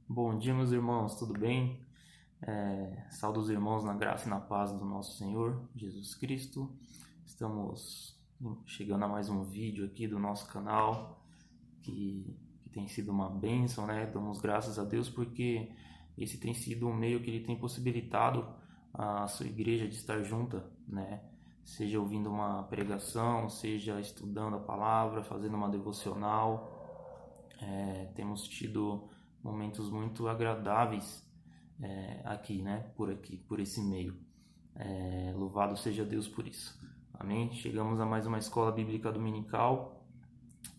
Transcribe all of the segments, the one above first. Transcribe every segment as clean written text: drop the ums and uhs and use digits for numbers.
Bom dia, meus irmãos, tudo bem? Saúdo os irmãos na graça e na paz do nosso Senhor Jesus Cristo. Estamos chegando a mais um vídeo aqui do nosso canal que tem sido uma bênção, né? Damos graças a Deus porque esse tem sido um meio que Ele tem possibilitado a sua igreja de estar junta, né? Seja ouvindo uma pregação, seja estudando a palavra, fazendo uma devocional. Temos tido momentos muito agradáveis aqui, né? Por esse meio. Louvado seja Deus por isso. Amém? Chegamos a mais uma escola bíblica dominical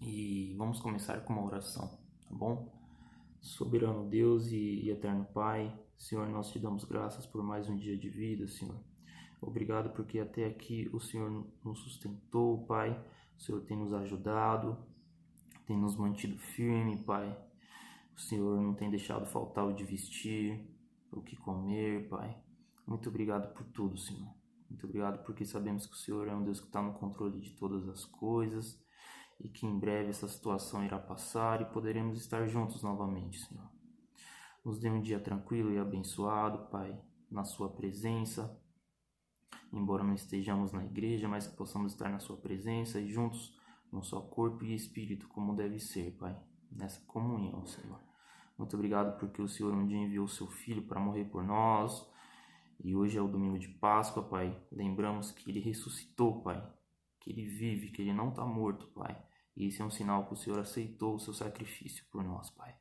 e vamos começar com uma oração, tá bom? Soberano Deus e eterno Pai, Senhor, nós te damos graças por mais um dia de vida, Senhor. Obrigado porque até aqui o Senhor nos sustentou, Pai. O Senhor tem nos ajudado, tem nos mantido firme, Pai. O Senhor não tem deixado faltar o de vestir, o que comer, Pai. Muito obrigado por tudo, Senhor. Muito obrigado porque sabemos que o Senhor é um Deus que está no controle de todas as coisas e que em breve essa situação irá passar e poderemos estar juntos novamente, Senhor. Nos dê um dia tranquilo e abençoado, Pai, na Sua presença. Embora não estejamos na igreja, mas que possamos estar na Sua presença e juntos num só corpo e espírito, como deve ser, Pai, nessa comunhão, Senhor. Muito obrigado porque o Senhor um dia enviou o Seu Filho para morrer por nós. E hoje é o domingo de Páscoa, Pai. Lembramos que Ele ressuscitou, Pai. Que Ele vive, que Ele não está morto, Pai. E esse é um sinal que o Senhor aceitou o Seu sacrifício por nós, Pai.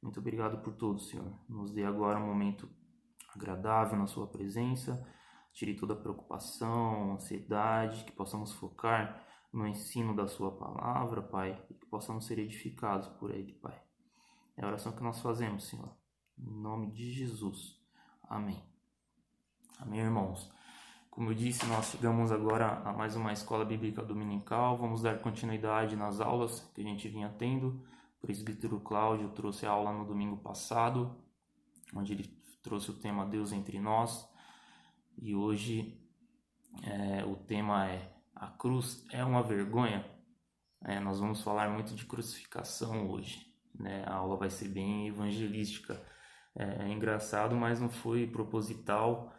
Muito obrigado por tudo, Senhor. Nos dê agora um momento agradável na Sua presença. Tire toda a preocupação, ansiedade, que possamos focar no ensino da Sua palavra, Pai. E que possamos ser edificados por Ele, Pai. É a oração que nós fazemos, Senhor. Em nome de Jesus. Amém. Amém, irmãos. Como eu disse, nós chegamos agora a mais uma escola bíblica dominical. Vamos dar continuidade nas aulas que a gente vinha tendo. O presbítero Cláudio trouxe a aula no domingo passado, onde ele trouxe o tema Deus entre nós. E hoje o tema é A cruz é uma vergonha? Nós vamos falar muito de crucificação hoje, né? A aula vai ser bem evangelística. É engraçado, mas não foi proposital.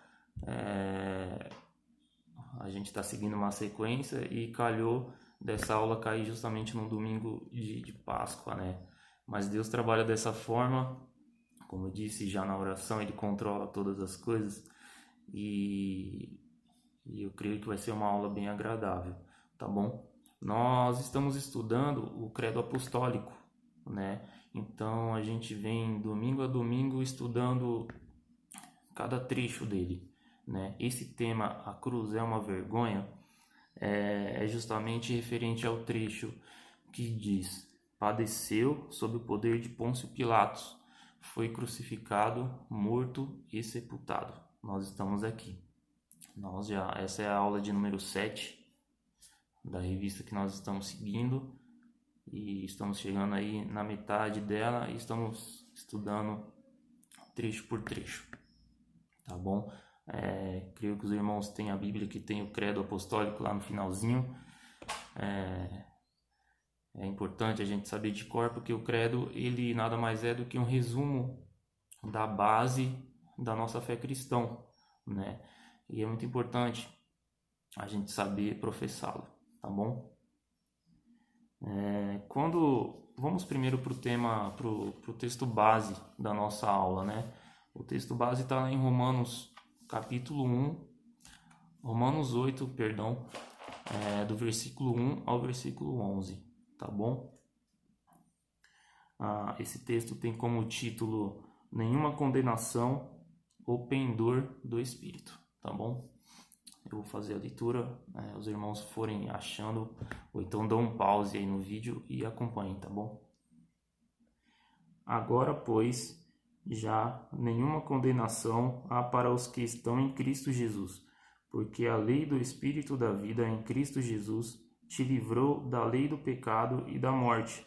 A gente está seguindo uma sequência e calhou dessa aula cair justamente no domingo de Páscoa, né? Mas Deus trabalha dessa forma, como eu disse já na oração, Ele controla todas as coisas e eu creio que vai ser uma aula bem agradável, tá bom? Nós estamos estudando o Credo Apostólico, né? Então a gente vem domingo a domingo estudando cada trecho dele, né? Esse tema, a cruz é uma vergonha, é justamente referente ao trecho que diz: padeceu sob o poder de Pôncio Pilatos, foi crucificado, morto e sepultado. Nós estamos aqui. Essa é a aula de número 7 da revista que nós estamos seguindo e estamos chegando aí na metade dela e estamos estudando trecho por trecho, tá bom? Creio que os irmãos têm a Bíblia que tem o credo apostólico lá no finalzinho. É importante a gente saber de cor, porque o credo ele nada mais é do que um resumo da base da nossa fé cristã, né? E é muito importante a gente saber professá-lo, tá bom? Vamos primeiro para o tema, para o texto base da nossa aula, né? O texto base está lá em Romanos capítulo 1, Romanos 8, perdão, do versículo 1 ao versículo 11, tá bom? Esse texto tem como título Nenhuma condenação ou pendor do Espírito, tá bom? Eu vou fazer a leitura, os irmãos forem achando, ou então dão um pause aí no vídeo e acompanhem, tá bom? Agora, pois, já nenhuma condenação há para os que estão em Cristo Jesus, porque a lei do Espírito da vida em Cristo Jesus te livrou da lei do pecado e da morte.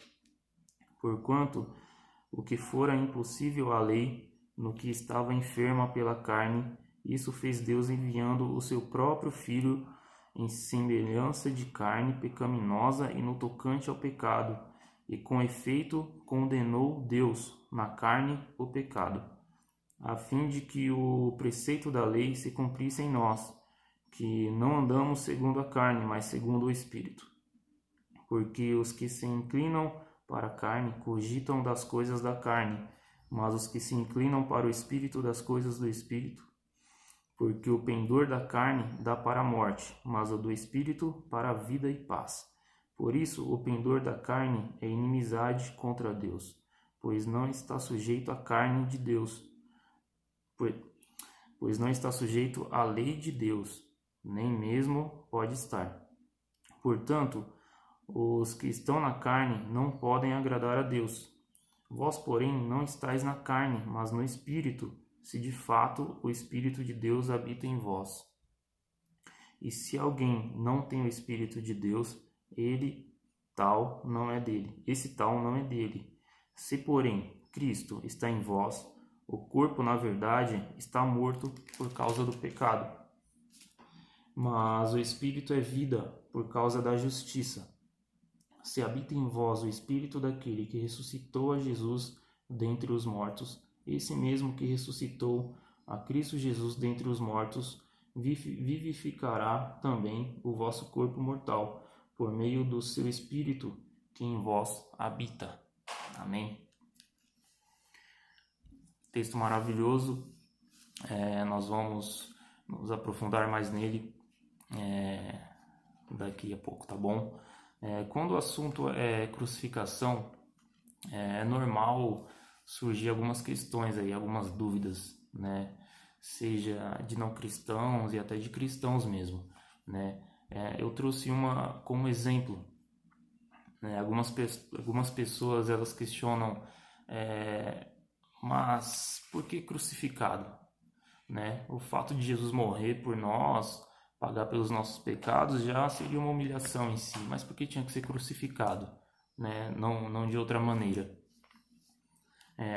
Porquanto o que fora impossível à lei, no que estava enferma pela carne, isso fez Deus enviando o seu próprio Filho em semelhança de carne pecaminosa e no tocante ao pecado, e com efeito condenou Deus na carne o pecado, a fim de que o preceito da lei se cumprisse em nós, que não andamos segundo a carne, mas segundo o Espírito. Porque os que se inclinam para a carne cogitam das coisas da carne, mas os que se inclinam para o Espírito das coisas do Espírito. Porque o pendor da carne dá para a morte, mas o do Espírito para a vida e paz. Por isso, o pendor da carne é inimizade contra Deus, pois não está sujeito à carne de Deus, pois não está sujeito à lei de Deus, nem mesmo pode estar. Portanto, os que estão na carne não podem agradar a Deus. Vós, porém, não estáis na carne, mas no Espírito, se de fato o Espírito de Deus habita em vós. E se alguém não tem o Espírito de Deus, esse tal não é dele. Se, porém, Cristo está em vós, o corpo, na verdade, está morto por causa do pecado, mas o Espírito é vida por causa da justiça. Se habita em vós o Espírito daquele que ressuscitou a Jesus dentre os mortos, esse mesmo que ressuscitou a Cristo Jesus dentre os mortos, vivificará também o vosso corpo mortal, por meio do seu Espírito que em vós habita. Amém. Texto maravilhoso, nós vamos nos aprofundar mais nele daqui a pouco, tá bom? Quando o assunto é crucificação, é normal surgir algumas questões aí, algumas dúvidas, né? Seja de não cristãos e até de cristãos mesmo, né? Eu trouxe uma como exemplo, né? Algumas pessoas elas questionam, mas por que crucificado, né? O fato de Jesus morrer por nós, pagar pelos nossos pecados, já seria uma humilhação em si, mas por que tinha que ser crucificado, né? Não de outra maneira.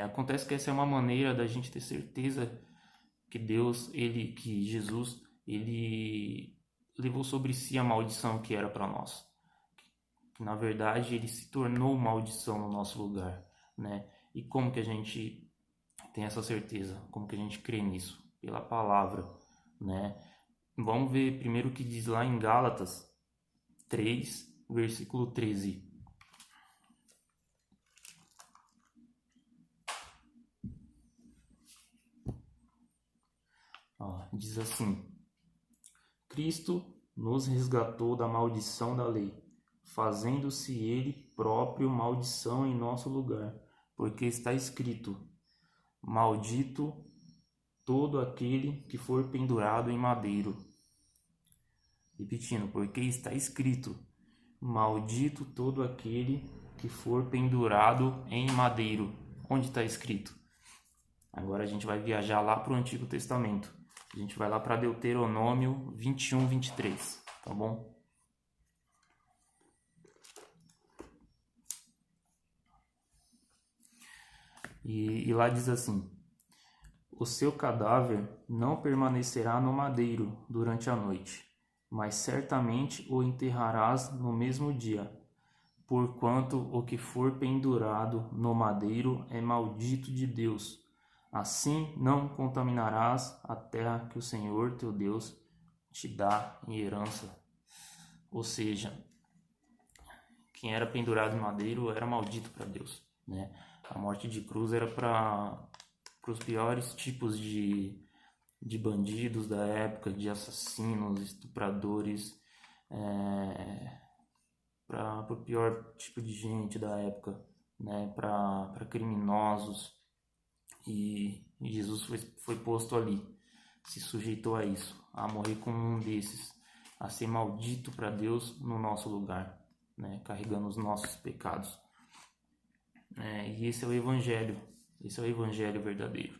Acontece que essa é uma maneira da gente ter certeza que que Jesus, ele levou sobre si a maldição que era para nós. Que, na verdade, ele se tornou maldição no nosso lugar, né? E como que a gente tem essa certeza? Como que a gente crê nisso? Pela palavra, né? Vamos ver primeiro o que diz lá em Gálatas 3, versículo 13. Diz assim: Cristo nos resgatou da maldição da lei, fazendo-se ele próprio maldição em nosso lugar, porque está escrito: maldito todo aquele que for pendurado em madeiro. Repetindo, porque está escrito: maldito todo aquele que for pendurado em madeiro. Onde está escrito? Agora a gente vai viajar lá para o Antigo Testamento. A gente vai lá para Deuteronômio 21, 23, tá bom? E lá diz assim: o seu cadáver não permanecerá no madeiro durante a noite, mas certamente o enterrarás no mesmo dia, porquanto o que for pendurado no madeiro é maldito de Deus. Assim não contaminarás a terra que o Senhor teu Deus te dá em herança. Ou seja, quem era pendurado em madeiro era maldito para Deus, né? A morte de cruz era para os piores tipos de bandidos da época, de assassinos, estupradores, para o pior tipo de gente da época, né? Para criminosos. E Jesus foi posto ali, se sujeitou a isso, a morrer como um desses, a ser maldito para Deus no nosso lugar, né? Carregando os nossos pecados. E esse é o Evangelho verdadeiro,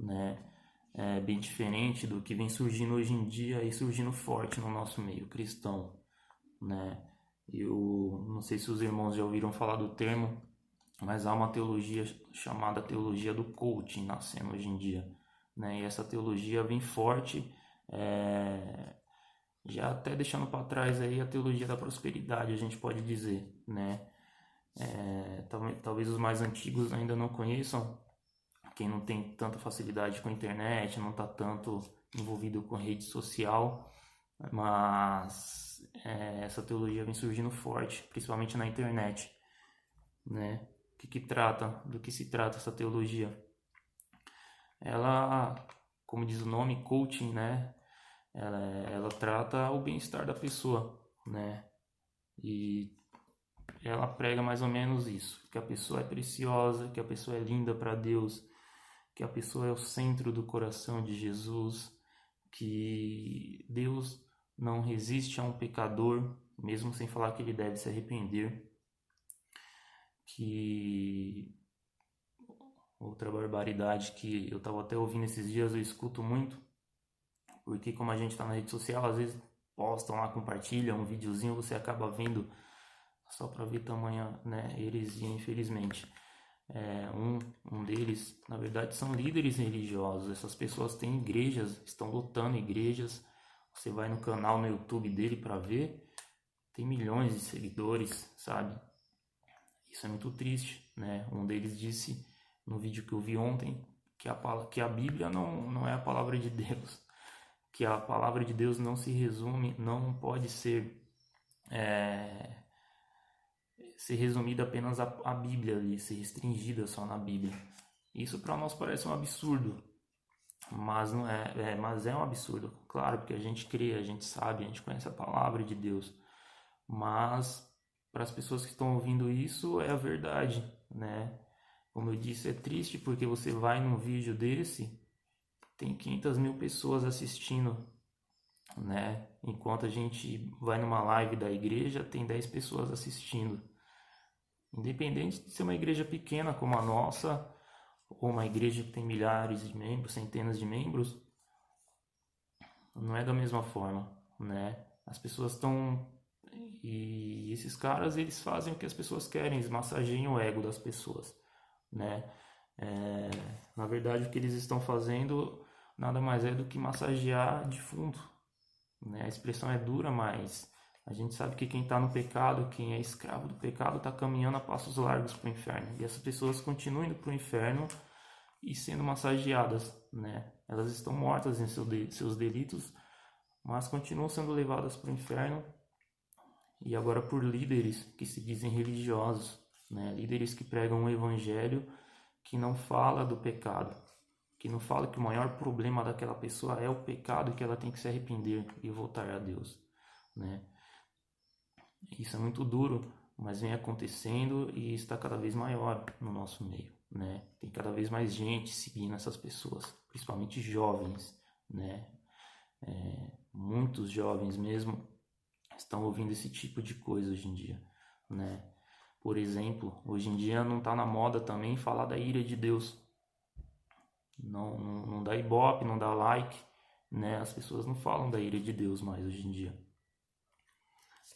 né? É bem diferente do que vem surgindo hoje em dia e surgindo forte no nosso meio cristão, né? Eu não sei se os irmãos já ouviram falar do termo, mas há uma teologia chamada teologia do coaching nascendo hoje em dia, né? E essa teologia vem forte, já até deixando para trás aí a teologia da prosperidade, a gente pode dizer, né? Talvez os mais antigos ainda não conheçam, quem não tem tanta facilidade com a internet, não está tanto envolvido com rede social, mas essa teologia vem surgindo forte, principalmente na internet, né? Do que se trata essa teologia? Ela, como diz o nome, coaching, né? Ela trata o bem-estar da pessoa, né? E ela prega mais ou menos isso, que a pessoa é preciosa, que a pessoa é linda para Deus, que a pessoa é o centro do coração de Jesus, que Deus não resiste a um pecador, mesmo sem falar que ele deve se arrepender, que outra barbaridade que eu estava até ouvindo esses dias, eu escuto muito, porque como a gente está na rede social, às vezes postam lá, compartilham um videozinho, você acaba vendo só para ver tamanha, né, heresia, infelizmente. Um deles, na verdade, são líderes religiosos. Essas pessoas têm igrejas, estão lotando igrejas. Você vai no canal no YouTube dele para ver, tem milhões de seguidores, sabe? Isso é muito triste, né? Um deles disse no vídeo que eu vi ontem que a Bíblia não é a palavra de Deus, que a palavra de Deus não se resume, não pode ser resumida apenas a Bíblia ali, ser restringida só na Bíblia. Isso para nós parece um absurdo, mas não mas é um absurdo, claro, porque a gente crê, a gente sabe, a gente conhece a palavra de Deus, mas para as pessoas que estão ouvindo isso é a verdade, né? Como eu disse, é triste porque você vai num vídeo desse, tem 500 mil pessoas assistindo, né? Enquanto a gente vai numa live da igreja, tem 10 pessoas assistindo. Independente de ser uma igreja pequena como a nossa, ou uma igreja que tem milhares de membros, centenas de membros, não é da mesma forma, né? As pessoas estão... E esses caras, eles fazem o que as pessoas querem, eles massageiam o ego das pessoas, né? Na verdade, o que eles estão fazendo nada mais é do que massagear defunto, né? A expressão é dura, mas a gente sabe que quem está no pecado, quem é escravo do pecado, está caminhando a passos largos para o inferno. E essas pessoas continuam indo para o inferno e sendo massageadas, né? Elas estão mortas em seus delitos, mas continuam sendo levadas para o inferno, e agora por líderes que se dizem religiosos, né? Líderes que pregam um evangelho que não fala do pecado, que não fala que o maior problema daquela pessoa é o pecado e que ela tem que se arrepender e voltar a Deus, né? Isso é muito duro, mas vem acontecendo e está cada vez maior no nosso meio, né? Tem cada vez mais gente seguindo essas pessoas, principalmente jovens, né? Muitos jovens mesmo estão ouvindo esse tipo de coisa hoje em dia, né? Por exemplo, hoje em dia não está na moda também falar da ira de Deus. Não dá ibope, não dá like, né? As pessoas não falam da ira de Deus mais hoje em dia.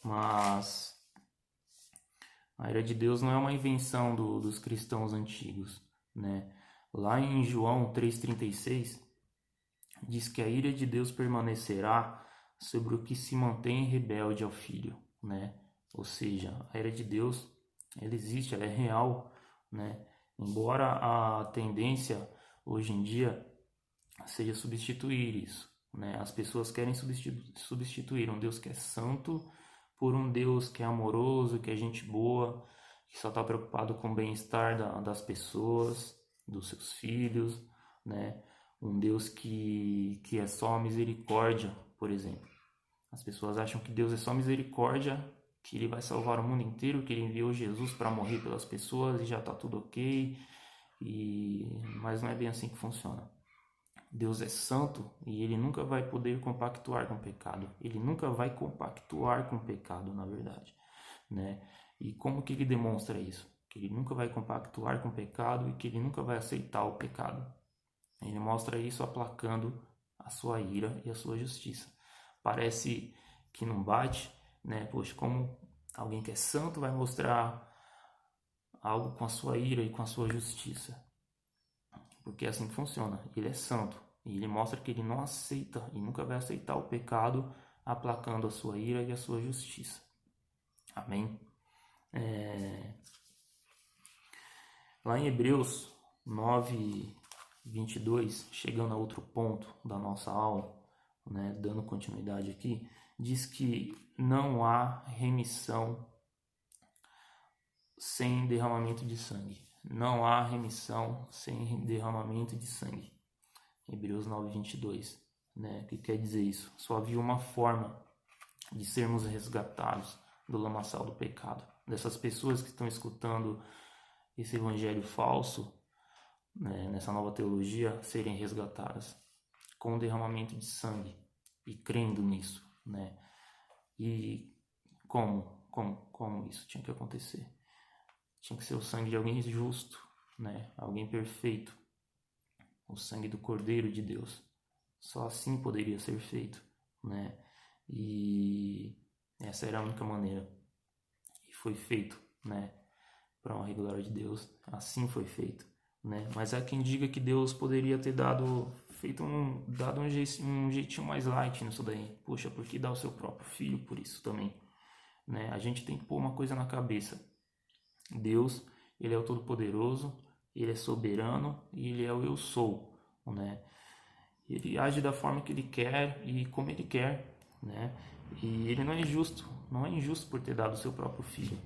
Mas a ira de Deus não é uma invenção dos cristãos antigos, né? Lá em João 3,36 diz que a ira de Deus permanecerá sobre o que se mantém rebelde ao Filho, né? Ou seja, a ira de Deus, ela existe, ela é real, né? Embora a tendência hoje em dia seja substituir isso, né? As pessoas querem substituir um Deus que é santo por um Deus que é amoroso, que é gente boa, que só está preocupado com o bem-estar das pessoas, dos seus filhos, né? Um Deus que é só misericórdia, por exemplo. As pessoas acham que Deus é só misericórdia, que Ele vai salvar o mundo inteiro, que Ele enviou Jesus para morrer pelas pessoas e já está tudo ok. Mas não é bem assim que funciona. Deus é santo e Ele nunca vai poder compactuar com o pecado. Ele nunca vai compactuar com o pecado, na verdade, né? E como que Ele demonstra isso? Que Ele nunca vai compactuar com o pecado e que Ele nunca vai aceitar o pecado. Ele mostra isso aplacando a sua ira e a sua justiça. Parece que não bate, né? Poxa, como alguém que é santo vai mostrar algo com a sua ira e com a sua justiça? Porque é assim que funciona. Ele é santo e ele mostra que ele não aceita e nunca vai aceitar o pecado, aplacando a sua ira e a sua justiça. Amém? Lá em Hebreus 9:22, chegando a outro ponto da nossa aula, né, dando continuidade aqui, diz que não há remissão sem derramamento de sangue. Não há remissão sem derramamento de sangue. Hebreus 9:22, né? O que quer dizer isso? Só havia uma forma de sermos resgatados do lamaçal do pecado. Dessas pessoas que estão escutando esse evangelho falso, né, nessa nova teologia, serem resgatadas com o derramamento de sangue e crendo nisso, né? E como isso tinha que acontecer? Tinha que ser o sangue de alguém justo, né? Alguém perfeito, o sangue do Cordeiro de Deus. Só assim poderia ser feito, né? E essa era a única maneira. E foi feito, né? Para a honra e glória de Deus. Assim foi feito, né? Mas há quem diga que Deus poderia ter dado um jeitinho mais light nisso daí. Poxa, por que dar o seu próprio filho por isso também, né? A gente tem que pôr uma coisa na cabeça. Deus, ele é o Todo-Poderoso, ele é soberano e ele é o Eu Sou, né? Ele age da forma que ele quer e como ele quer, né? E ele não é injusto por ter dado o seu próprio filho.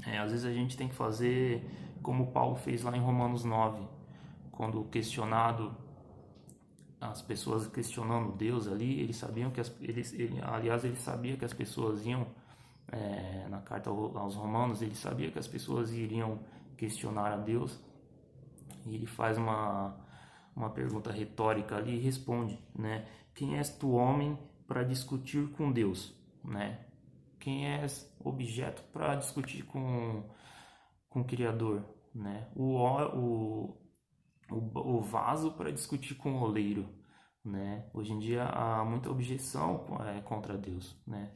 Às vezes a gente tem que fazer como Paulo fez lá em Romanos 9, quando questionado, as pessoas questionando Deus ali, eles sabiam que ele sabia que as pessoas iam, na carta aos Romanos, ele sabia que as pessoas iriam questionar a Deus, e ele faz uma pergunta retórica ali e responde, né? Quem és tu, homem, para discutir com Deus, né? Quem és objeto para discutir com o Criador, né? O vaso para discutir com o oleiro, né? Hoje em dia há muita objeção contra Deus, né?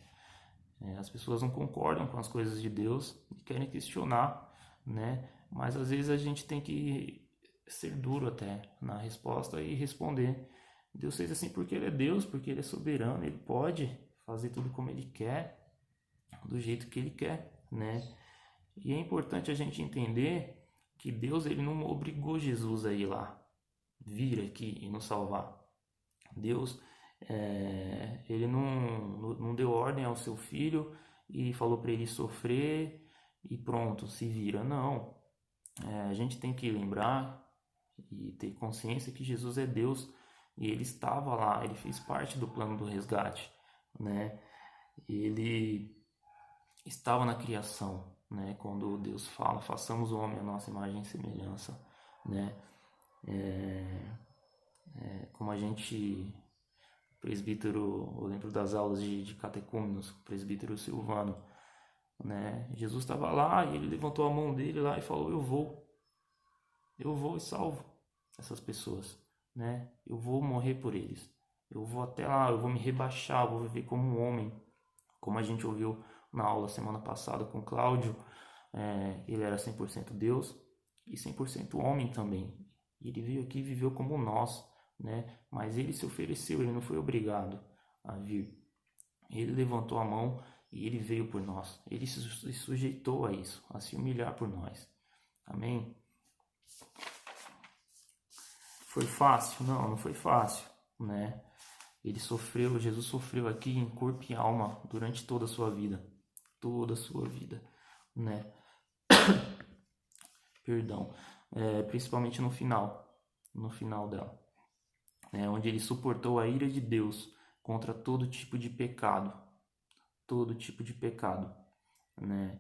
As pessoas não concordam com as coisas de Deus e querem questionar, né? Mas às vezes a gente tem que ser duro até na resposta e responder. Deus fez assim porque Ele é Deus, porque Ele é soberano, Ele pode fazer tudo como Ele quer, do jeito que Ele quer, né? E é importante a gente entender que Deus, Ele não obrigou Jesus a ir lá, vir aqui e nos salvar. Deus, Ele não deu ordem ao seu filho e falou para ele sofrer e pronto, se vira. Não. A gente tem que lembrar e ter consciência que Jesus é Deus e Ele estava lá, Ele fez parte do plano do resgate, né? Ele estava na criação, né? Quando Deus fala, façamos o homem à nossa imagem e semelhança, né? Como a gente, presbítero, eu lembro das aulas de catecúmenos, presbítero Silvano, né? Jesus estava lá e ele levantou a mão dele lá e falou: eu vou e salvo essas pessoas, né? Eu vou morrer por eles, eu vou até lá, eu vou me rebaixar, eu vou viver como um homem, como a gente ouviu na aula semana passada com Cláudio. Ele era 100% Deus e 100% homem também. Ele veio aqui e viveu como nós, né? Mas ele se ofereceu, ele não foi obrigado a vir. Ele levantou a mão e ele veio por nós. Ele se sujeitou a isso, a se humilhar por nós. Amém? Foi fácil? Não, não foi fácil, né? Jesus sofreu aqui em corpo e alma durante toda a sua vida. Toda a sua vida, né? Perdão. Principalmente no final dela. Onde ele suportou a ira de Deus contra todo tipo de pecado. Todo tipo de pecado, né?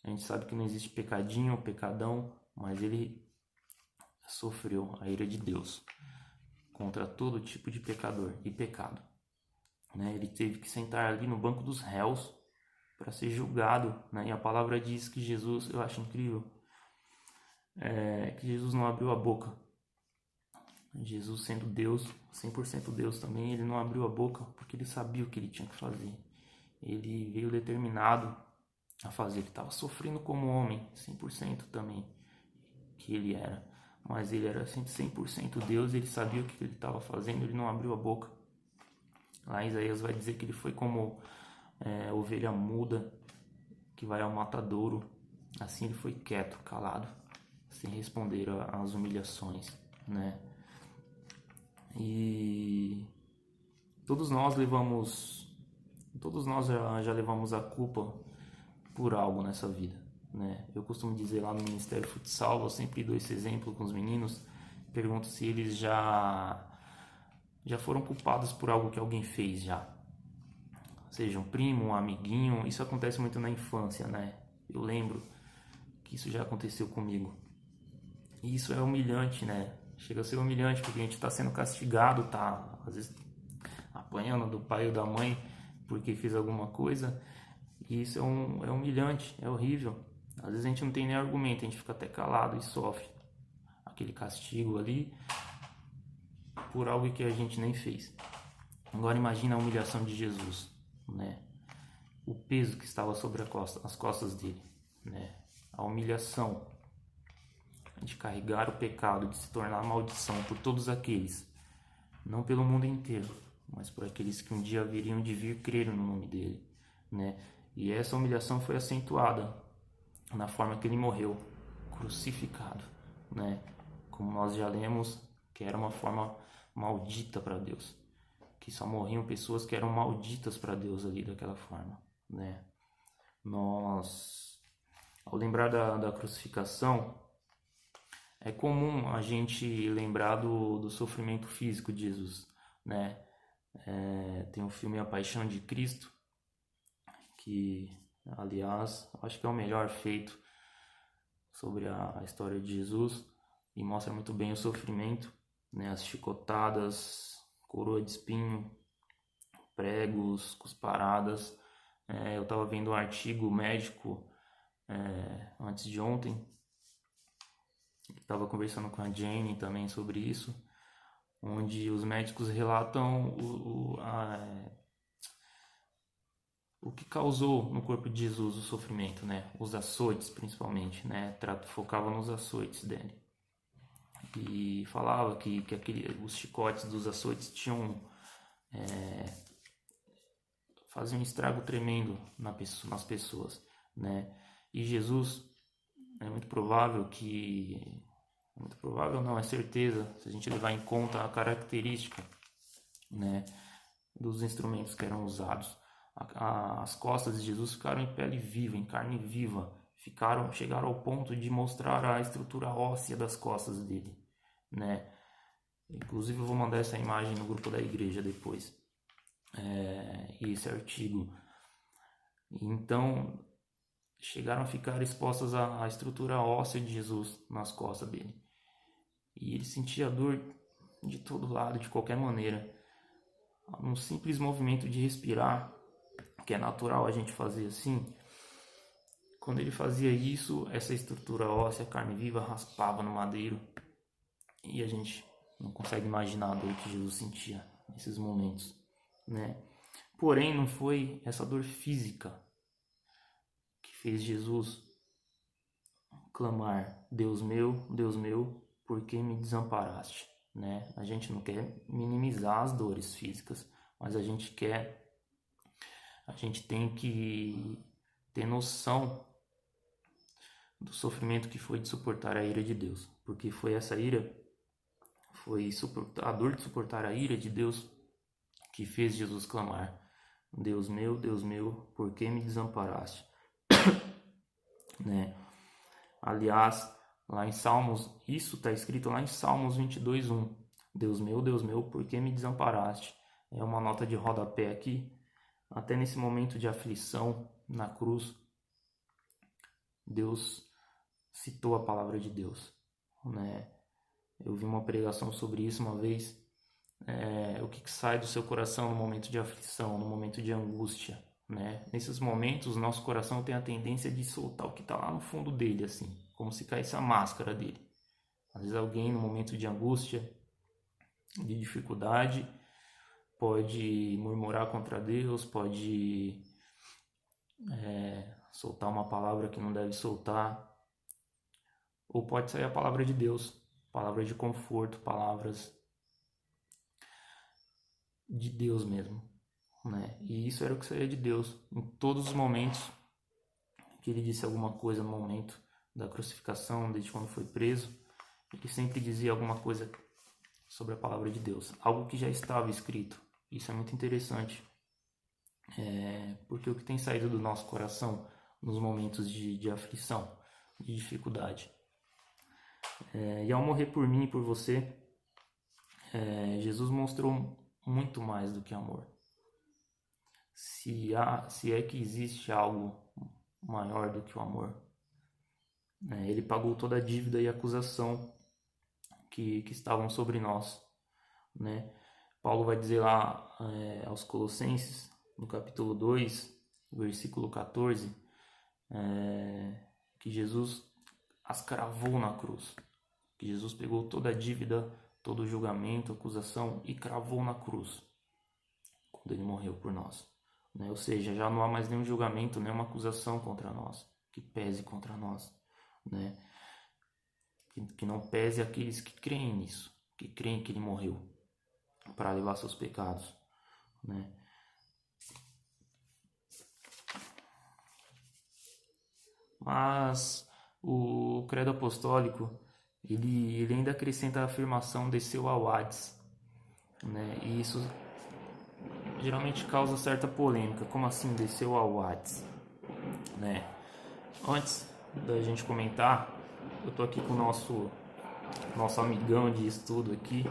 A gente sabe que não existe pecadinho, pecadão, mas ele sofreu a ira de Deus contra todo tipo de pecador e pecado, né? Ele teve que sentar ali no banco dos réus para ser julgado, né? E a palavra diz que Jesus, eu acho incrível, que Jesus não abriu a boca. Jesus, sendo Deus, 100% Deus também, ele não abriu a boca porque ele sabia o que ele tinha que fazer. Ele veio determinado a fazer. Ele estava sofrendo como homem, 100% também, que ele era. Mas ele era 100% Deus, ele sabia o que ele estava fazendo, ele não abriu a boca. Lá Isaías vai dizer que ele foi como ovelha muda que vai ao matadouro. Assim ele foi quieto, calado, sem responder às humilhações, né? E todos nós já levamos a culpa por algo nessa vida, né? Eu costumo dizer lá no Ministério Futsal, eu sempre dou esse exemplo com os meninos, pergunto se eles já foram culpados por algo que alguém fez já. Seja um primo, um amiguinho, isso acontece muito na infância, né? Eu lembro que isso já aconteceu comigo. E isso é humilhante, né? Chega a ser humilhante porque a gente está sendo castigado, tá? Às vezes apanhando do pai ou da mãe porque fez alguma coisa. E isso é humilhante, é horrível. Às vezes a gente não tem nem argumento, a gente fica até calado e sofre aquele castigo ali por algo que a gente nem fez. Agora imagina a humilhação de Jesus, né? O peso que estava sobre as costas dele, né? A humilhação de carregar o pecado, de se tornar maldição por todos aqueles, não pelo mundo inteiro, mas por aqueles que um dia haveriam de vir crer no nome dele, né? E essa humilhação foi acentuada na forma que ele morreu, crucificado, né? Como nós já lemos, que era uma forma maldita para Deus, que só morriam pessoas que eram malditas para Deus ali daquela forma, né? Nós, ao lembrar da crucificação, é comum a gente lembrar do sofrimento físico de Jesus, né? Tem o filme A Paixão de Cristo, que, aliás, acho que é o melhor feito sobre a história de Jesus e mostra muito bem o sofrimento, né? As chicotadas, coroa de espinho, pregos, cusparadas. Eu estava vendo um artigo médico antes de ontem, estava conversando com a Jane também sobre isso, onde os médicos relatam o que causou no corpo de Jesus o sofrimento, né? Os açoites, principalmente, né? Focava nos açoites dele. E falava que os chicotes dos açoites faziam um estrago tremendo nas pessoas, né? E Jesus, é muito provável não, é certeza, se a gente levar em conta a característica, né, dos instrumentos que eram usados. As costas de Jesus ficaram em pele viva, em carne viva, chegaram ao ponto de mostrar a estrutura óssea das costas dele, né? Inclusive eu vou mandar essa imagem no grupo da igreja depois, esse artigo. Então chegaram a ficar expostas à estrutura óssea de Jesus nas costas dele, e ele sentia dor de todo lado, de qualquer maneira. Um simples movimento de respirar, que é natural a gente fazer assim, quando ele fazia isso, essa estrutura óssea, carne viva, raspava no madeiro, e a gente não consegue imaginar a dor que Jesus sentia nesses momentos, né? Porém, não foi essa dor física que fez Jesus clamar: Deus meu, por que me desamparaste? Né? A gente não quer minimizar as dores físicas, mas a gente tem que ter noção do sofrimento que foi de suportar a ira de Deus, porque foi essa ira, a dor de suportar a ira de Deus que fez Jesus clamar: Deus meu, por que me desamparaste? Né? Aliás, lá em Salmos, isso está escrito lá em Salmos 22:1. Deus meu, por que me desamparaste? É uma nota de rodapé aqui. Até nesse momento de aflição na cruz, Deus citou a palavra de Deus, né? Eu vi uma pregação sobre isso uma vez. O que sai do seu coração no momento de aflição, no momento de angústia, né? Nesses momentos, nosso coração tem a tendência de soltar o que está lá no fundo dele, assim, como se caísse a máscara dele. Às vezes alguém, no momento de angústia, de dificuldade, pode murmurar contra Deus, pode soltar uma palavra que não deve soltar, ou pode sair a palavra de Deus, palavras de conforto, palavras de Deus mesmo, né? E isso era o que saía de Deus em todos os momentos que ele disse alguma coisa no momento da crucificação, desde quando foi preso, ele sempre dizia alguma coisa sobre a palavra de Deus, algo que já estava escrito. Isso é muito interessante, porque o que tem saído do nosso coração nos momentos de aflição, de dificuldade. E ao morrer por mim e por você, Jesus mostrou muito mais do que amor. Se é que existe algo maior do que o amor, ele pagou toda a dívida e acusação que estavam sobre nós, né? Paulo vai dizer lá aos Colossenses, no capítulo 2, versículo 14, que Jesus as cravou na cruz, que Jesus pegou toda a dívida, todo o julgamento, acusação e cravou na cruz, quando ele morreu por nós, né? Ou seja, já não há mais nenhum julgamento, nenhuma acusação contra nós, que pese contra nós, né? Que não pese aqueles que creem nisso, que creem que ele morreu para levar seus pecados, né? Mas o credo apostólico, ele ainda acrescenta a afirmação desceu ao Hades, né? E isso geralmente causa certa polêmica. Como assim desceu ao Hades, né? Antes da gente comentar, eu tô aqui com o nosso amigão de estudo aqui,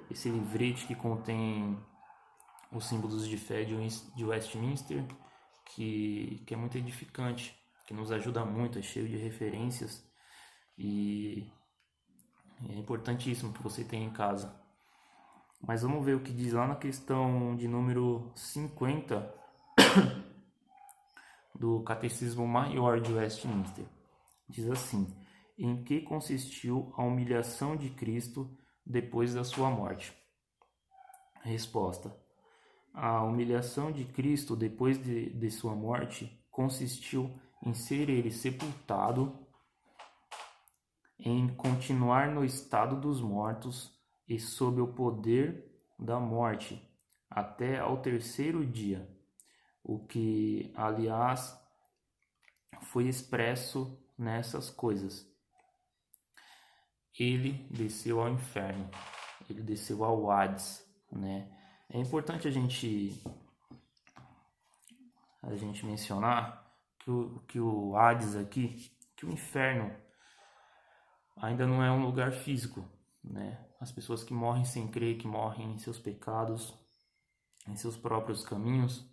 esse livrete que contém os símbolos de fé de Westminster, que é muito edificante, que nos ajuda muito, é cheio de referências e é importantíssimo que você tenha em casa. Mas vamos ver o que diz lá na questão de número 50 do Catecismo Maior de Westminster. Diz assim: em que consistiu a humilhação de Cristo depois da sua morte? Resposta: a humilhação de Cristo depois de sua morte consistiu em ser ele sepultado, em continuar no estado dos mortos e sob o poder da morte até ao terceiro dia, o que, aliás, foi expresso nessas coisas. Ele desceu ao inferno, ele desceu ao Hades, né? É importante a gente mencionar que o Hades aqui, que o inferno ainda não é um lugar físico, né? As pessoas que morrem sem crer, que morrem em seus pecados, em seus próprios caminhos,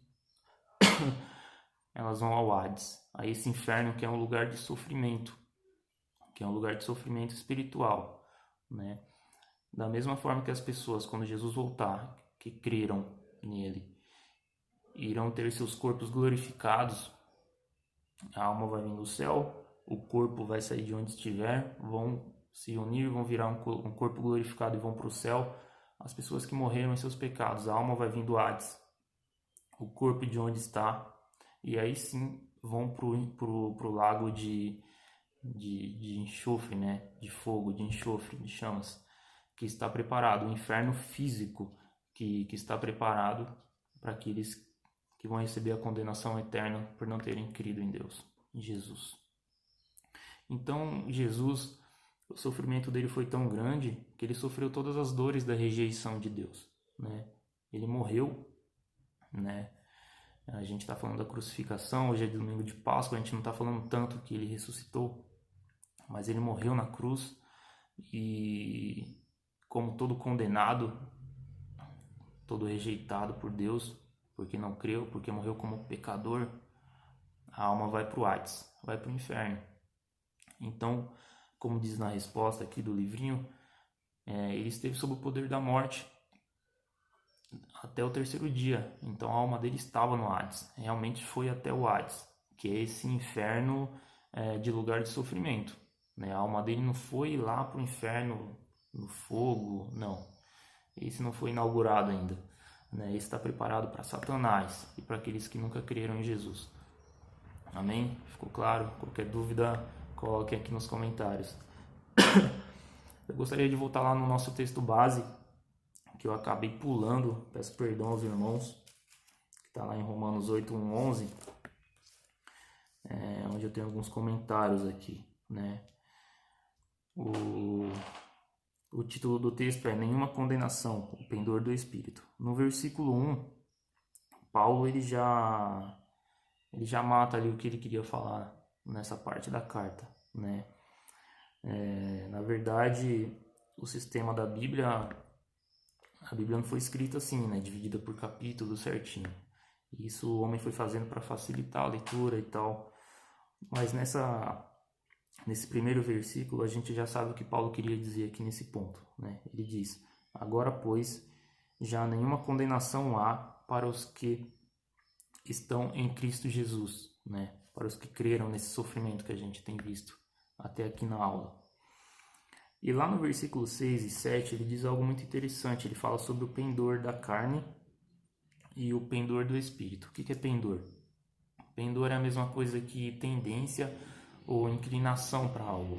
elas vão ao Hades, a esse inferno que é um lugar de sofrimento, que é um lugar de sofrimento espiritual, né? Da mesma forma que as pessoas, quando Jesus voltar, que creram nele, irão ter seus corpos glorificados, a alma vai vir do céu, o corpo vai sair de onde estiver, vão se unir, vão virar um corpo glorificado e vão para o céu. As pessoas que morreram em seus pecados, a alma vai vir do Hades, o corpo de onde está, e aí sim vão pro lago de enxofre, né? De fogo, de enxofre, de chamas, que está preparado, o inferno físico que está preparado para aqueles que vão receber a condenação eterna por não terem crido em Deus, em Jesus. Então, Jesus, o sofrimento dele foi tão grande que ele sofreu todas as dores da rejeição de Deus, né? Ele morreu, né? A gente está falando da crucificação, hoje é domingo de Páscoa, a gente não está falando tanto que ele ressuscitou, mas ele morreu na cruz e, como todo condenado, todo rejeitado por Deus, porque não creu, porque morreu como pecador, a alma vai para o Hades, vai para o inferno. Então, como diz na resposta aqui do livrinho, ele esteve sob o poder da morte até o terceiro dia. Então a alma dele estava no Hades, realmente foi até o Hades, que é esse inferno de lugar de sofrimento, né? A alma dele não foi lá para o inferno no fogo, não. Esse não foi inaugurado ainda, né? Esse está preparado para Satanás e para aqueles que nunca creram em Jesus. Amém? Ficou claro? Qualquer dúvida, coloque aqui nos comentários. Eu gostaria de voltar lá no nosso texto base, que eu acabei pulando, peço perdão aos irmãos, que está lá em Romanos 8, 1, 11, onde eu tenho alguns comentários aqui. né? O título do texto é Nenhuma Condenação, o pendor do Espírito. No versículo 1, Paulo ele já mata ali o que ele queria falar nessa parte da carta, né? Na verdade, o sistema da Bíblia, a Bíblia não foi escrita assim, né? Dividida por capítulos certinho. Isso o homem foi fazendo para facilitar a leitura e tal. Mas nesse primeiro versículo, a gente já sabe o que Paulo queria dizer aqui nesse ponto, né? Ele diz: Agora, pois, já nenhuma condenação há para os que estão em Cristo Jesus, né? Para os que creram nesse sofrimento que a gente tem visto até aqui na aula. E lá no versículo 6 e 7, ele diz algo muito interessante. Ele fala sobre o pendor da carne e o pendor do espírito. O que é pendor? Pendor é a mesma coisa que tendência ou inclinação para algo.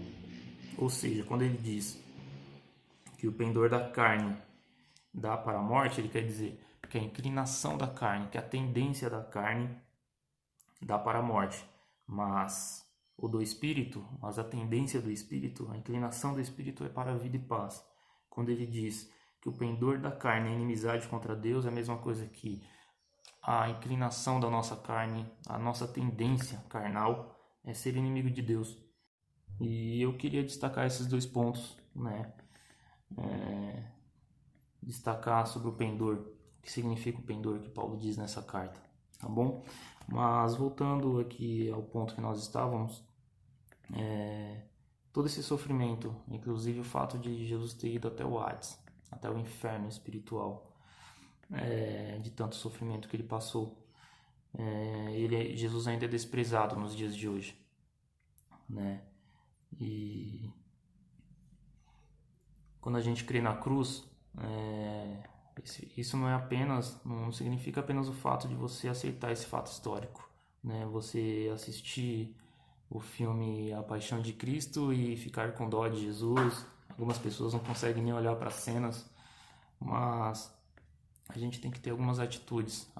Ou seja, quando ele diz que o pendor da carne dá para a morte, ele quer dizer que a inclinação da carne, que a tendência da carne dá para a morte. Mas a tendência do espírito, a inclinação do espírito é para a vida e paz. Quando ele diz que o pendor da carne é inimizade contra Deus, é a mesma coisa que a inclinação da nossa carne, a nossa tendência carnal é ser inimigo de Deus. E eu queria destacar esses dois pontos, né? Destacar sobre o pendor, o que significa o pendor que Paulo diz nessa carta, tá bom? Mas voltando aqui ao ponto que nós estávamos, todo esse sofrimento, inclusive o fato de Jesus ter ido até o Hades, até o inferno espiritual, de tanto sofrimento que ele passou, Jesus ainda é desprezado nos dias de hoje, né? E quando a gente crê na cruz, isso não significa apenas o fato de você aceitar esse fato histórico, né? Você assistir o filme A Paixão de Cristo e ficar com dó de Jesus. Algumas pessoas não conseguem nem olhar para as cenas, mas a gente tem que ter algumas atitudes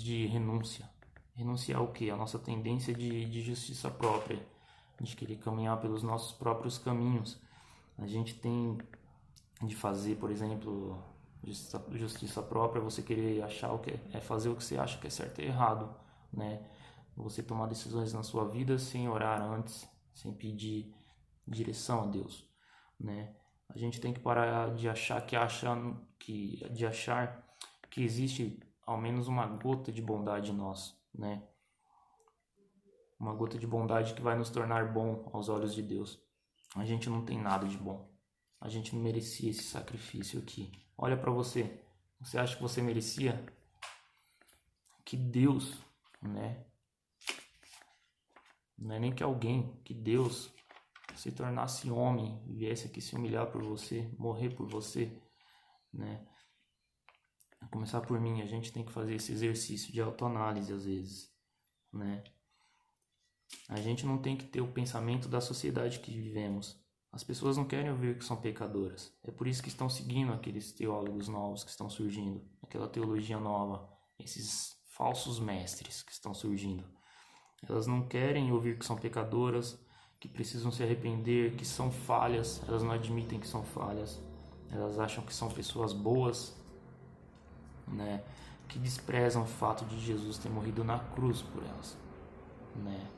de renúncia. Renunciar ao quê? A nossa tendência de justiça própria, de querer caminhar pelos nossos próprios caminhos. A gente tem de fazer, por exemplo, justiça própria, você querer achar o que é fazer o que você acha que é certo e errado, né? Você tomar decisões na sua vida sem orar antes, sem pedir direção a Deus, né? A gente tem que parar de achar que existe ao menos uma gota de bondade em nós, né? Uma gota de bondade que vai nos tornar bom aos olhos de Deus. A gente não tem nada de bom. A gente não merecia esse sacrifício aqui. Olha para você. Você acha que você merecia? Que Deus, né? Não é nem que alguém, que Deus se tornasse homem e viesse aqui se humilhar por você, morrer por você, né? A começar por mim, a gente tem que fazer esse exercício de autoanálise às vezes, né? A gente não tem que ter o pensamento da sociedade que vivemos. As pessoas não querem ouvir que são pecadoras. É por isso que estão seguindo aqueles teólogos novos que estão surgindo, aquela teologia nova, esses falsos mestres que estão surgindo. Elas não querem ouvir que são pecadoras, que precisam se arrepender, que são falhas. Elas não admitem que são falhas. Elas acham que são pessoas boas, né? Que desprezam o fato de Jesus ter morrido na cruz por elas, né?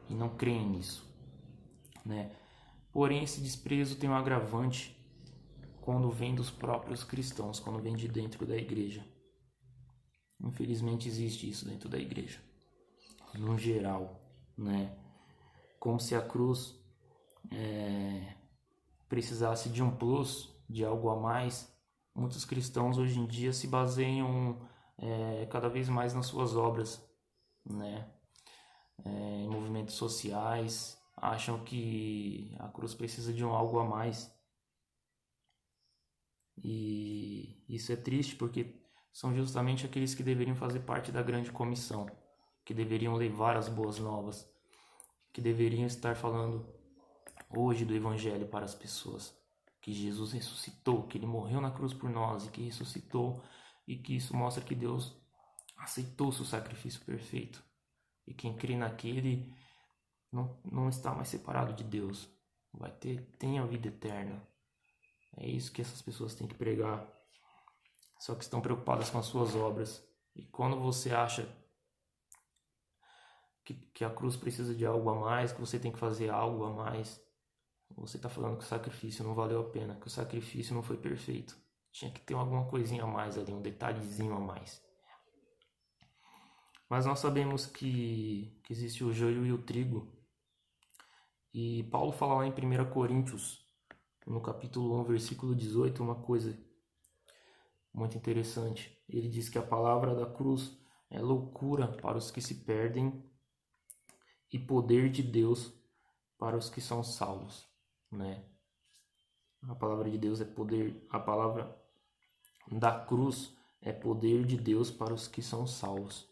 E não creem nisso, né? Porém, esse desprezo tem um agravante quando vem dos próprios cristãos, quando vem de dentro da igreja. Infelizmente existe isso dentro da igreja, no geral, né? Como se a cruz precisasse de um plus, de algo a mais. Muitos cristãos hoje em dia se baseiam cada vez mais nas suas obras, né? Em movimentos sociais, acham que a cruz precisa de algo a mais. E isso é triste porque são justamente aqueles que deveriam fazer parte da grande comissão, que deveriam levar as boas novas, que deveriam estar falando hoje do evangelho para as pessoas, que Jesus ressuscitou, que ele morreu na cruz por nós e que ressuscitou, e que isso mostra que Deus aceitou seu sacrifício perfeito. E quem crê naquele não está mais separado de Deus. Tem a vida eterna. É isso que essas pessoas têm que pregar. Só que estão preocupadas com as suas obras. E quando você acha que a cruz precisa de algo a mais, que você tem que fazer algo a mais, você está falando que o sacrifício não valeu a pena, que o sacrifício não foi perfeito. Tinha que ter alguma coisinha a mais ali, um detalhezinho a mais. Mas nós sabemos que existe o joio e o trigo. E Paulo fala lá em 1 Coríntios, no capítulo 1, versículo 18, uma coisa muito interessante. Ele diz que a palavra da cruz é loucura para os que se perdem e poder de Deus para os que são salvos, né? A palavra de Deus é poder, a palavra da cruz é poder de Deus para os que são salvos.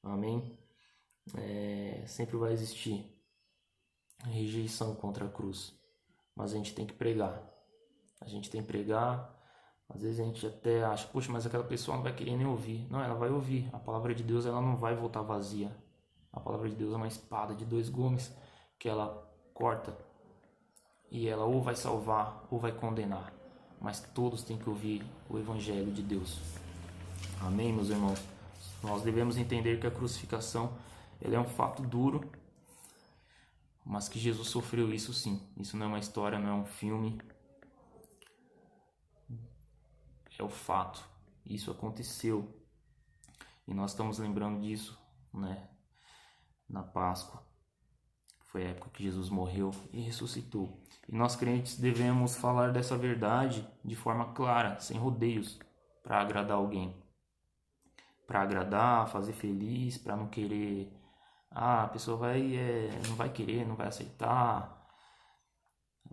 Amém? Sempre vai existir rejeição contra a cruz, mas a gente tem que pregar. A gente tem que pregar. Às vezes a gente até acha, poxa, mas aquela pessoa não vai querer nem ouvir. Não, ela vai ouvir. A palavra de Deus, ela não vai voltar vazia. A palavra de Deus é uma espada de 2 gumes que ela corta e ela ou vai salvar ou vai condenar. Mas todos têm que ouvir o Evangelho de Deus. Amém, meus irmãos? Nós devemos entender que a crucificação ela é um fato duro, mas que Jesus sofreu isso sim. Isso não é uma história, não é um filme. É o fato. Isso aconteceu. E nós estamos lembrando disso, né? Na Páscoa. Foi a época que Jesus morreu e ressuscitou. E nós crentes devemos falar dessa verdade de forma clara, sem rodeios, para agradar alguém. Para agradar, fazer feliz, para não querer... a pessoa não vai querer, não vai aceitar,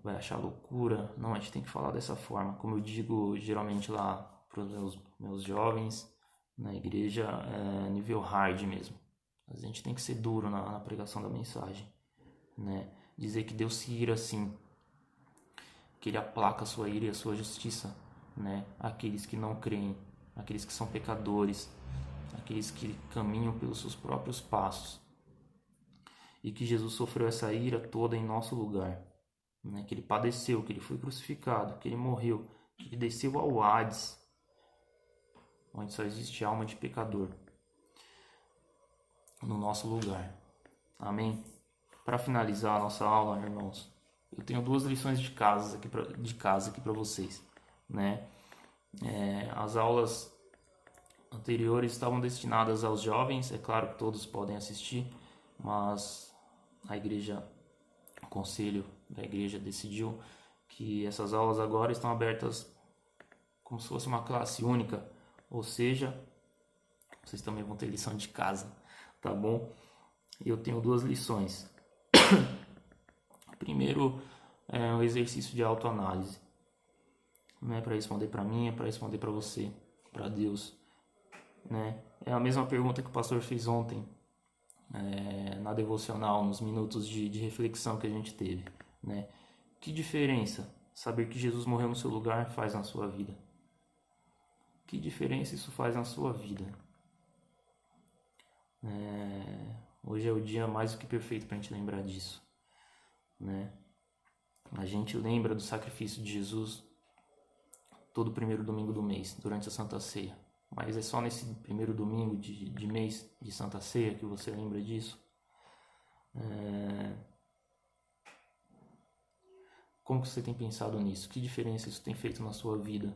vai achar loucura. Não, a gente tem que falar dessa forma. Como eu digo geralmente lá para os meus jovens na igreja, nível hard mesmo. A gente tem que ser duro na pregação da mensagem, né? Dizer que Deus se ira assim, que Ele aplaca a sua ira e a sua justiça, né? Aqueles que não creem, aqueles que são pecadores, aqueles que caminham pelos seus próprios passos. E que Jesus sofreu essa ira toda em nosso lugar, né? Que Ele padeceu, que Ele foi crucificado, que Ele morreu, que Ele desceu ao Hades, onde só existe alma de pecador, no nosso lugar. Amém? Para finalizar a nossa aula, irmãos, eu tenho 2 lições de casa aqui para vocês, né? As aulas anteriores estavam destinadas aos jovens, é claro que todos podem assistir, mas a igreja, o conselho da igreja decidiu que essas aulas agora estão abertas como se fosse uma classe única, ou seja, vocês também vão ter lição de casa, tá bom? Eu tenho 2 lições. Primeiro é um exercício de autoanálise. Não é para responder para mim, é para responder para você, para Deus, né? É a mesma pergunta que o pastor fez ontem, na devocional, nos minutos de reflexão que a gente teve, né? Que diferença saber que Jesus morreu no seu lugar faz na sua vida? Que diferença isso faz na sua vida? Hoje é o dia mais do que perfeito para a gente lembrar disso, né? A gente lembra do sacrifício de Jesus todo primeiro domingo do mês, durante a Santa Ceia. Mas é só nesse primeiro domingo de mês de Santa Ceia que você lembra disso? Como que você tem pensado nisso? Que diferença isso tem feito na sua vida?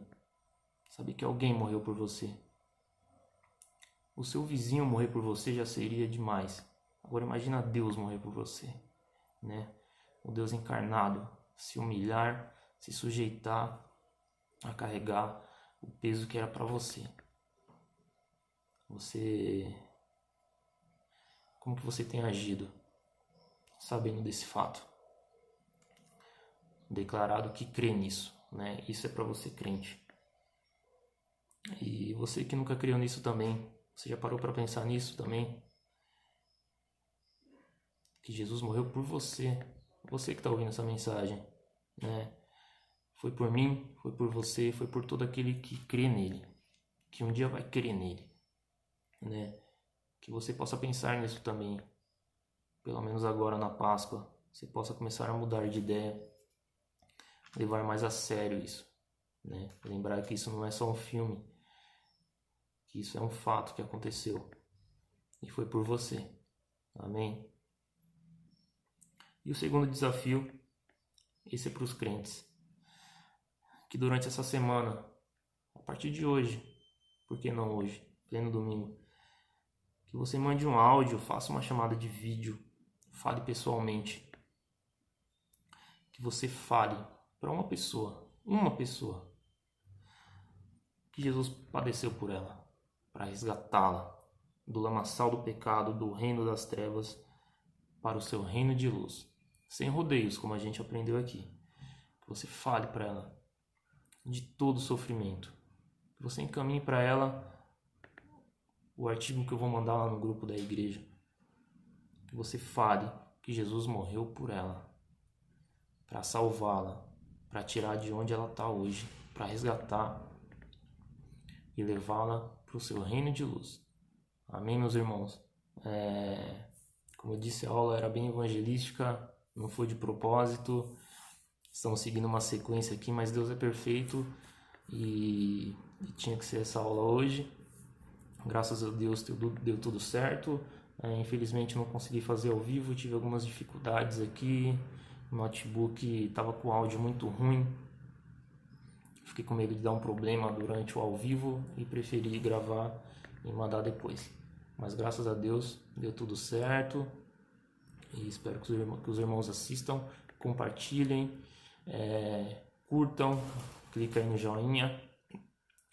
Saber que alguém morreu por você. O seu vizinho morrer por você já seria demais. Agora imagina Deus morrer por você, né? O Deus encarnado se humilhar, se sujeitar a carregar o peso que era para você. Como que você tem agido sabendo desse fato? Declarado que crê nisso, né? Isso é para você, crente. E você que nunca creu nisso também, você já parou para pensar nisso também? Que Jesus morreu por você. Você que está ouvindo essa mensagem, né? Foi por mim, foi por você, foi por todo aquele que crê nele, que um dia vai crer nele, né? Que você possa pensar nisso também. pelo menos agora na Páscoa, você possa começar a mudar de ideia, levar mais a sério isso, né? Lembrar que isso não é só um filme, que isso é um fato que aconteceu e foi por você. Amém? E o segundo desafio, esse é para os crentes, que durante essa semana, a partir de hoje, por que não hoje, pleno domingo, que você mande um áudio, faça uma chamada de vídeo, fale pessoalmente, que você fale para uma pessoa, que Jesus padeceu por ela, para resgatá-la do lamaçal do pecado, do reino das trevas, para o seu reino de luz, sem rodeios, como a gente aprendeu aqui. Que você fale para ela de todo o sofrimento, que você encaminhe para ela o artigo que eu vou mandar lá no grupo da igreja, que você fale que Jesus morreu por ela, para salvá-la, para tirar de onde ela está hoje, para resgatar e levá-la para o seu reino de luz. Amém, meus irmãos? Como eu disse, a aula era bem evangelística, não foi de propósito. Estamos seguindo uma sequência aqui, mas Deus é perfeito e tinha que ser essa aula hoje. Graças a Deus deu tudo certo. Infelizmente não consegui fazer ao vivo, tive algumas dificuldades aqui. O notebook estava com o áudio muito ruim. Fiquei com medo de dar um problema durante o ao vivo e preferi gravar e mandar depois. Mas graças a Deus deu tudo certo. E espero que os irmãos assistam, compartilhem, curtam, clica aí no joinha.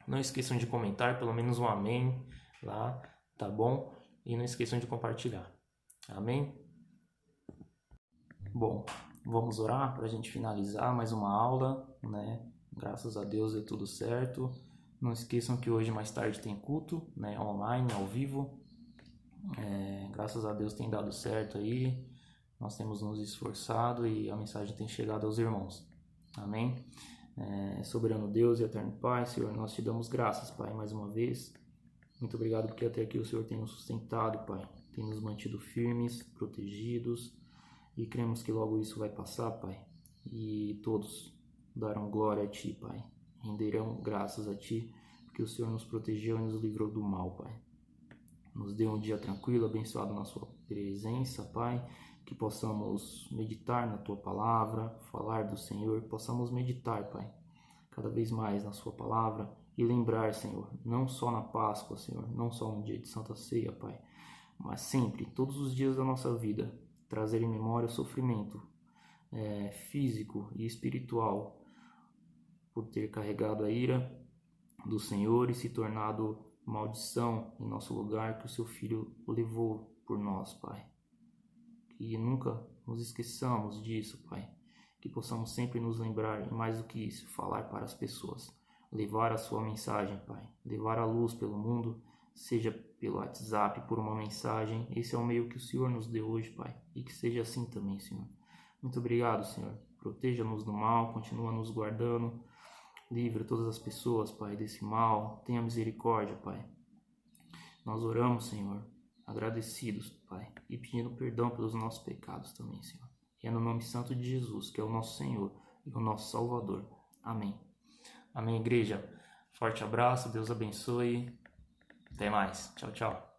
Não esqueçam de comentar, pelo menos um amém lá, tá bom? E não esqueçam de compartilhar. Amém? Bom, vamos orar para a gente finalizar mais uma aula, né? Graças a Deus deu tudo certo. Não esqueçam que hoje mais tarde tem culto, né? Online, ao vivo. Graças a Deus tem dado certo aí. Nós temos nos esforçado e a mensagem tem chegado aos irmãos. Amém? Soberano Deus e eterno Pai, Senhor, nós te damos graças, Pai, mais uma vez. Muito obrigado porque até aqui o Senhor tem nos sustentado, Pai. Tem nos mantido firmes, protegidos. E cremos que logo isso vai passar, Pai. E todos darão glória a Ti, Pai. Renderão graças a Ti, porque o Senhor nos protegeu e nos livrou do mal, Pai. Nos dê um dia tranquilo, abençoado na Sua presença, Pai. Que possamos meditar na Tua palavra, falar do Senhor. Possamos meditar, Pai, cada vez mais na Sua palavra. E lembrar, Senhor, não só na Páscoa, Senhor, não só no dia de Santa Ceia, Pai, mas sempre, todos os dias da nossa vida, trazer em memória o sofrimento físico e espiritual por ter carregado a ira do Senhor e se tornado maldição em nosso lugar que o Seu Filho levou por nós, Pai. Que nunca nos esqueçamos disso, Pai. Que possamos sempre nos lembrar, e mais do que isso, falar para as pessoas. Levar a Sua mensagem, Pai. Levar a luz pelo mundo, seja pelo WhatsApp, por uma mensagem. Esse é o meio que o Senhor nos deu hoje, Pai. E que seja assim também, Senhor. Muito obrigado, Senhor. Proteja-nos do mal, continua nos guardando. Livra todas as pessoas, Pai, desse mal. Tenha misericórdia, Pai. Nós oramos, Senhor, agradecidos, Pai, e pedindo perdão pelos nossos pecados também, Senhor. E é no nome santo de Jesus, que é o nosso Senhor e o nosso Salvador. Amém. Amém, igreja. Forte abraço, Deus abençoe. Até mais. Tchau, tchau.